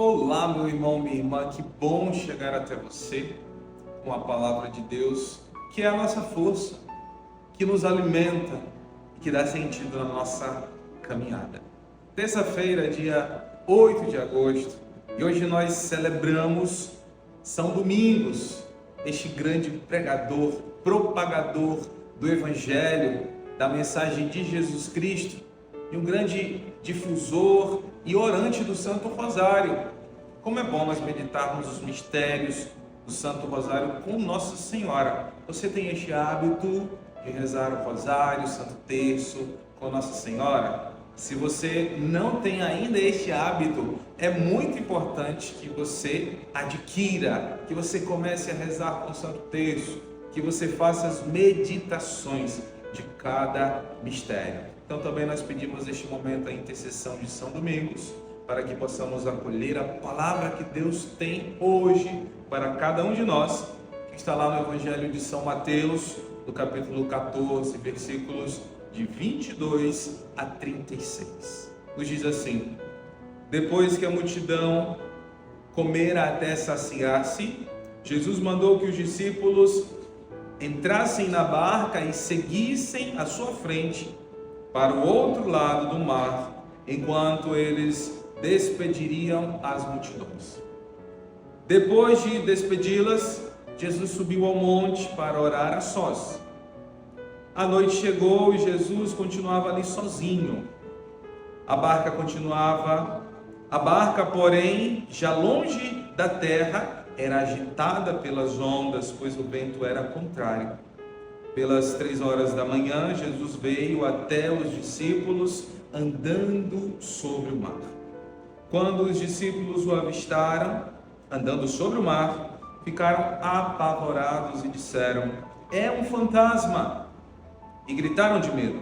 Olá, meu irmão, minha irmã, que bom chegar até você com a palavra de Deus, que é a nossa força, que nos alimenta e que dá sentido na nossa caminhada. Terça-feira, dia 8 de agosto, e hoje nós celebramos São Domingos, este grande pregador, propagador do Evangelho, da mensagem de Jesus Cristo, e um grande difusor e orante do Santo Rosário. Como é bom nós meditarmos os mistérios do Santo Rosário com Nossa Senhora. Você tem este hábito de rezar o Rosário, o Santo Terço com Nossa Senhora? Se você não tem ainda este hábito, é muito importante que você adquira, que você comece a rezar com o Santo Terço, que você faça as meditações de cada mistério. Então também nós pedimos neste momento a intercessão de São Domingos, para que possamos acolher a palavra que Deus tem hoje para cada um de nós, que está lá no Evangelho de São Mateus, no capítulo 14, versículos de 22 a 36. Nos diz assim: depois que a multidão comera até saciar-se, Jesus mandou que os discípulos entrassem na barca e seguissem à sua frente para o outro lado do mar, enquanto eles despediriam as multidões. Depois de despedi-las, Jesus subiu ao monte para orar a sós. A noite chegou e Jesus continuava ali sozinho. A barca, porém, já longe da terra, era agitada pelas ondas, pois o vento era contrário. Pelas 3 horas da manhã, Jesus veio até os discípulos andando sobre o mar. Quando os discípulos o avistaram, andando sobre o mar, ficaram apavorados e disseram: é um fantasma! E gritaram de medo.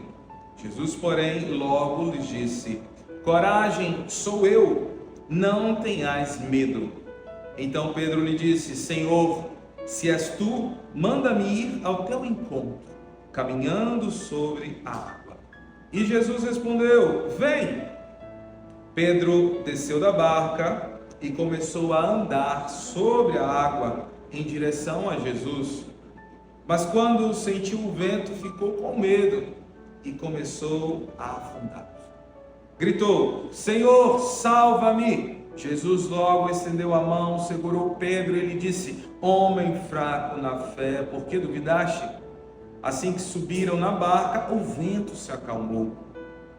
Jesus, porém, logo lhes disse: coragem, sou eu, não tenhais medo. Então Pedro lhe disse: Senhor, se és tu, manda-me ir ao teu encontro, caminhando sobre a água. E Jesus respondeu: vem. Pedro desceu da barca e começou a andar sobre a água em direção a Jesus. Mas quando sentiu o vento, ficou com medo e começou a afundar. Gritou: Senhor, salva-me! Jesus logo estendeu a mão, segurou Pedro e lhe disse: homem fraco na fé, por que duvidaste? Assim que subiram na barca, o vento se acalmou.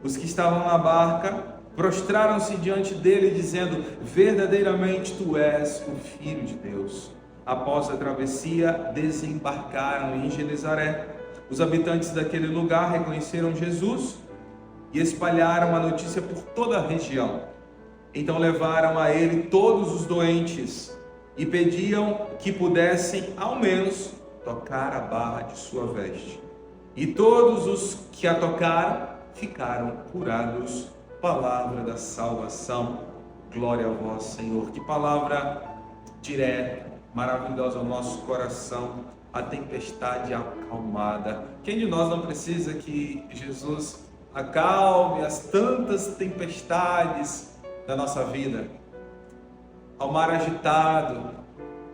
Os que estavam na barca prostraram-se diante dele, dizendo: verdadeiramente tu és o Filho de Deus. Após a travessia, desembarcaram em Genezaré. Os habitantes daquele lugar reconheceram Jesus e espalharam a notícia por toda a região. Então levaram a ele todos os doentes e pediam que pudessem, ao menos, tocar a barra de sua veste. E todos os que a tocaram ficaram curados. Palavra da salvação. Glória a vós, Senhor. Que palavra direta, maravilhosa ao nosso coração. A tempestade acalmada. Quem de nós não precisa que Jesus acalme as tantas tempestades da nossa vida? Ao mar agitado,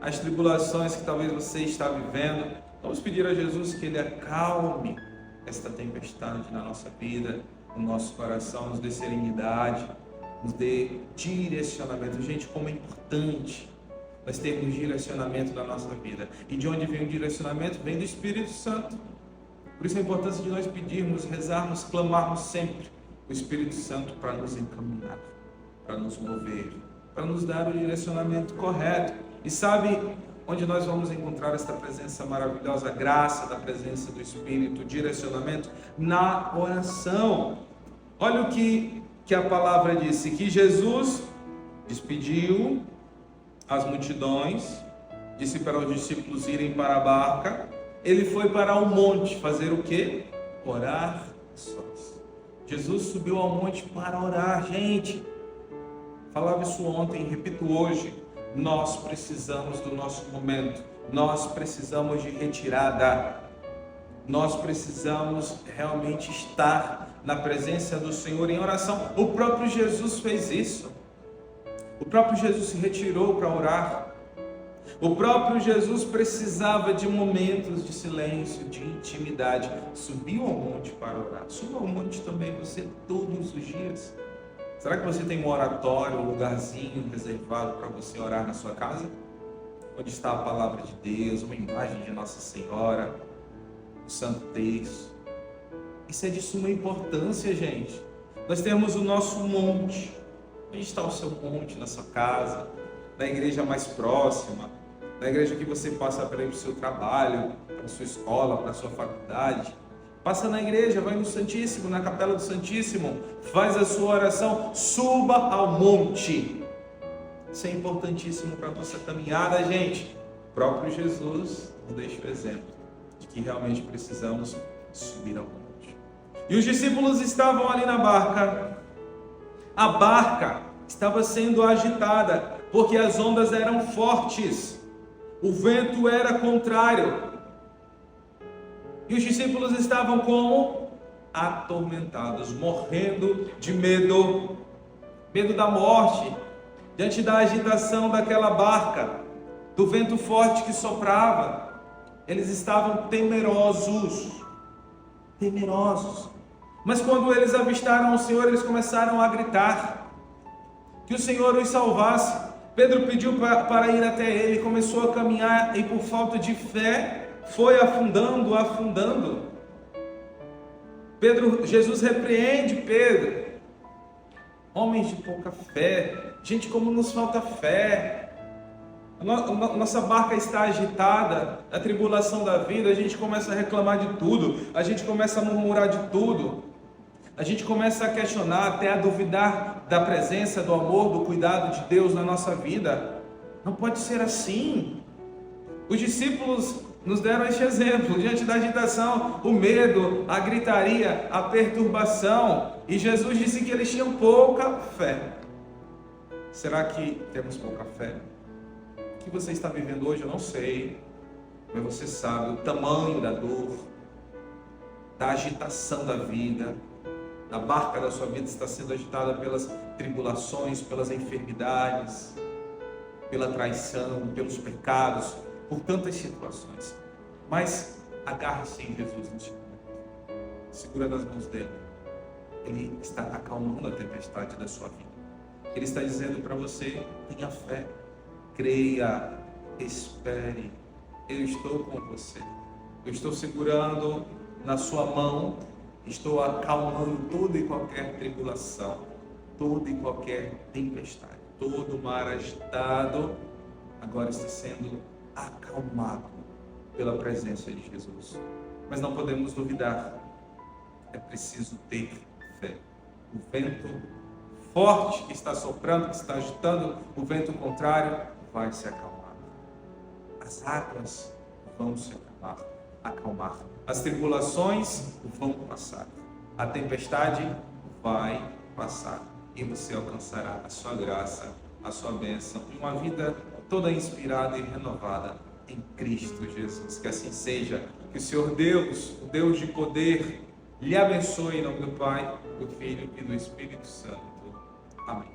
as tribulações que talvez você está vivendo, vamos pedir a Jesus que Ele acalme esta tempestade na nossa vida, no nosso coração, nos dê serenidade, nos dê direcionamento. Gente, como é importante nós termos direcionamento na nossa vida. E de onde vem o direcionamento? Vem do Espírito Santo. Por isso a importância de nós pedirmos, rezarmos, clamarmos sempre o Espírito Santo para nos encaminhar, para nos mover, para nos dar o direcionamento correto. E sabe onde nós vamos encontrar esta presença maravilhosa, a graça da presença do Espírito, o direcionamento? Na oração. Olha o que a palavra disse, que Jesus despediu as multidões, disse para os discípulos irem para a barca, ele foi para o monte fazer o quê? Orar sós. Jesus subiu ao monte para orar, gente. Falava isso ontem, repito hoje. Nós precisamos do nosso momento, nós precisamos de retirada, nós precisamos realmente estar na presença do Senhor em oração. O próprio Jesus fez isso. O próprio Jesus se retirou para orar. O próprio Jesus precisava de momentos de silêncio, de intimidade. Subiu ao monte para orar. Suba ao monte também você todos os dias. Será que você tem um oratório, um lugarzinho reservado para você orar na sua casa? Onde está a palavra de Deus, uma imagem de Nossa Senhora, o Santo Terço. Isso é de suma importância, gente. Nós temos o nosso monte. Onde está o seu monte na sua casa? Na igreja mais próxima? Na igreja que você passa para ir para o seu trabalho, para a sua escola, para a sua faculdade? Passa na igreja, vai no Santíssimo, na capela do Santíssimo, faz a sua oração, suba ao monte. Isso é importantíssimo para a nossa caminhada, gente. O próprio Jesus nos deixa o exemplo de que realmente precisamos subir ao monte. E os discípulos estavam ali na barca. A barca estava sendo agitada, porque as ondas eram fortes. O vento era contrário. E os discípulos estavam como? Atormentados, morrendo de medo. Medo da morte, diante da agitação daquela barca, do vento forte que soprava. Eles estavam temerosos. Temerosos. Mas quando eles avistaram o Senhor, eles começaram a gritar que o Senhor os salvasse. Pedro pediu para ir até ele, começou a caminhar e por falta de fé foi afundando. Jesus repreende Pedro. Homens de pouca fé, gente, como nos falta fé. Nossa barca está agitada, a tribulação da vida, a gente começa a reclamar de tudo, a gente começa a murmurar de tudo, a gente começa a questionar, até a duvidar da presença, do amor, do cuidado de Deus na nossa vida. Não pode ser assim. Os discípulos nos deram este exemplo, diante da agitação, o medo, a gritaria, a perturbação, e Jesus disse que eles tinham pouca fé. Será que temos pouca fé? O que você está vivendo hoje, eu não sei, mas você sabe o tamanho da dor, da agitação da vida. A barca da sua vida está sendo agitada pelas tribulações, pelas enfermidades, pela traição, pelos pecados, por tantas situações. Mas agarre-se em Jesus neste momento. Segura nas mãos dele. Ele está acalmando a tempestade da sua vida. Ele está dizendo para você: tenha fé, creia, espere. Eu estou com você. Eu estou segurando na sua mão. Estou acalmando toda e qualquer tribulação, toda e qualquer tempestade. Todo o mar agitado agora está sendo acalmado pela presença de Jesus. Mas não podemos duvidar. É preciso ter fé. O vento forte que está soprando, que está agitando, o vento contrário vai se acalmar. As águas vão se acalmar. As tribulações vão passar. A tempestade vai passar. E você alcançará a sua graça, a sua bênção, e uma vida toda inspirada e renovada em Cristo Jesus. Que assim seja. Que o Senhor Deus, o Deus de poder, lhe abençoe em nome do Pai, do Filho e do Espírito Santo. Amém.